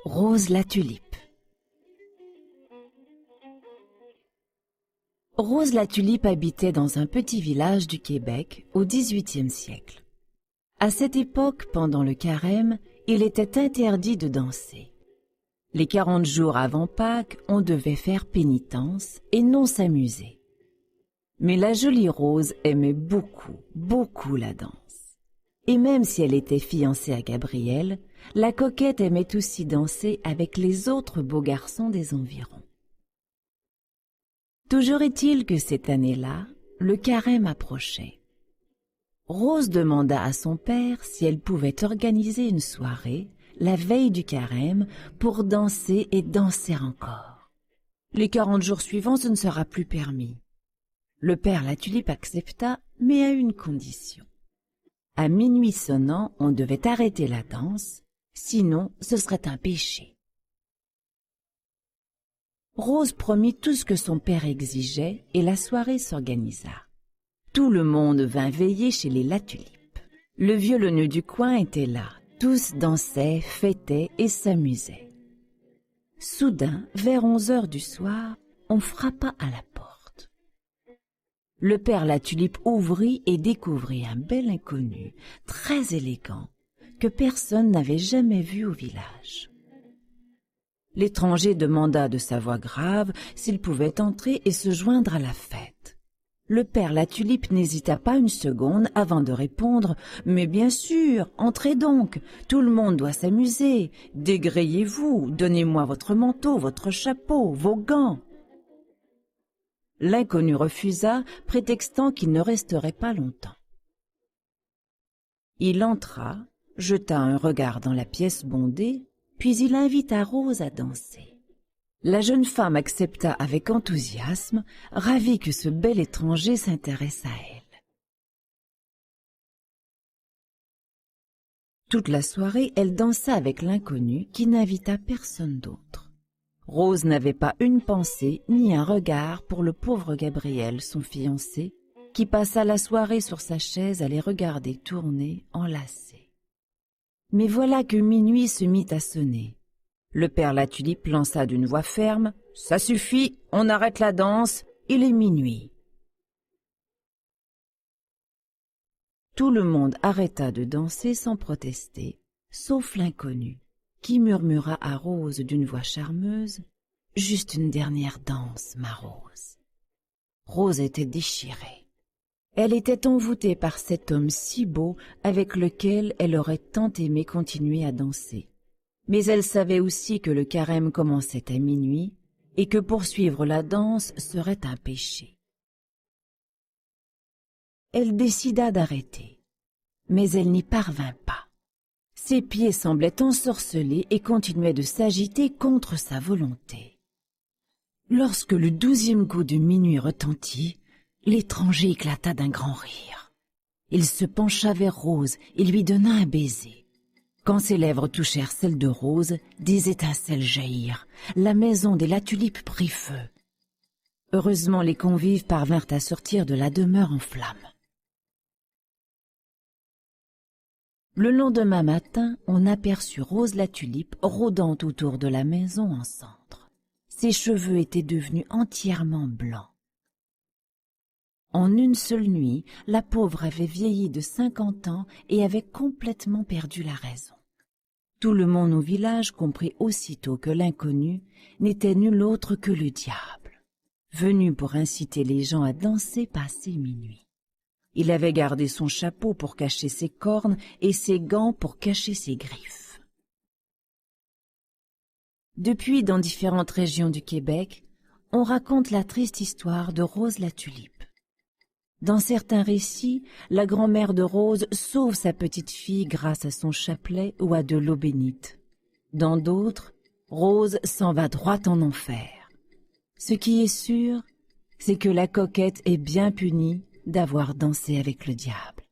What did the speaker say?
Rose la tulipe. Rose la tulipe habitait dans un petit village du Québec au XVIIIe siècle. À cette époque, pendant le carême, il était interdit de danser. Les 40 jours avant Pâques, on devait faire pénitence et non s'amuser. Mais la jolie Rose aimait beaucoup, beaucoup la danse. Et même si elle était fiancée à Gabriel, la coquette aimait aussi danser avec les autres beaux garçons des environs. Toujours est-il que cette année-là, le carême approchait. Rose demanda à son père si elle pouvait organiser une soirée, la veille du carême, pour danser et danser encore. Les 40 jours suivants, ce ne sera plus permis. Le père la tulipe accepta, mais à une condition. À minuit sonnant, on devait arrêter la danse, sinon ce serait un péché. Rose promit tout ce que son père exigeait et la soirée s'organisa. Tout le monde vint veiller chez les La Tulipe. Le violoneux du coin était là. Tous dansaient, fêtaient et s'amusaient. Soudain, vers 11 heures du soir, on frappa à la porte. Le père La Tulipe ouvrit et découvrit un bel inconnu, très élégant, que personne n'avait jamais vu au village. L'étranger demanda de sa voix grave s'il pouvait entrer et se joindre à la fête. Le père La Tulipe n'hésita pas une seconde avant de répondre « Mais bien sûr, entrez donc, tout le monde doit s'amuser, dégrayez-vous, donnez-moi votre manteau, votre chapeau, vos gants. » L'inconnu refusa, prétextant qu'il ne resterait pas longtemps. Il entra, jeta un regard dans la pièce bondée, puis il invita Rose à danser. La jeune femme accepta avec enthousiasme, ravie que ce bel étranger s'intéresse à elle. Toute la soirée, elle dansa avec l'inconnu qui n'invita personne d'autre. Rose n'avait pas une pensée ni un regard pour le pauvre Gabriel, son fiancé, qui passa la soirée sur sa chaise à les regarder tourner, enlacés. Mais voilà que minuit se mit à sonner. Le père La Tulipe lança d'une voix ferme « Ça suffit, on arrête la danse, il est minuit. » Tout le monde arrêta de danser sans protester, sauf l'inconnu, qui murmura à Rose d'une voix charmeuse « Juste une dernière danse, ma Rose. » Rose était déchirée. Elle était envoûtée par cet homme si beau avec lequel elle aurait tant aimé continuer à danser. Mais elle savait aussi que le carême commençait à minuit et que poursuivre la danse serait un péché. Elle décida d'arrêter, mais elle n'y parvint pas. Ses pieds semblaient ensorcelés et continuaient de s'agiter contre sa volonté. Lorsque le 12e coup de minuit retentit, l'étranger éclata d'un grand rire. Il se pencha vers Rose et lui donna un baiser. Quand ses lèvres touchèrent celles de Rose, des étincelles jaillirent. La maison des La Tulipe prit feu. Heureusement, les convives parvinrent à sortir de la demeure en flammes. Le lendemain matin, on aperçut Rose La Tulipe rôdant autour de la maison en cendres. Ses cheveux étaient devenus entièrement blancs. En une seule nuit, la pauvre avait vieilli de 50 ans et avait complètement perdu la raison. Tout le monde au village comprit aussitôt que l'inconnu n'était nul autre que le diable, venu pour inciter les gens à danser passé minuit. Il avait gardé son chapeau pour cacher ses cornes et ses gants pour cacher ses griffes. Depuis, dans différentes régions du Québec, on raconte la triste histoire de Rose la Tulipe. Dans certains récits, la grand-mère de Rose sauve sa petite-fille grâce à son chapelet ou à de l'eau bénite. Dans d'autres, Rose s'en va droit en enfer. Ce qui est sûr, c'est que la coquette est bien punie d'avoir dansé avec le diable.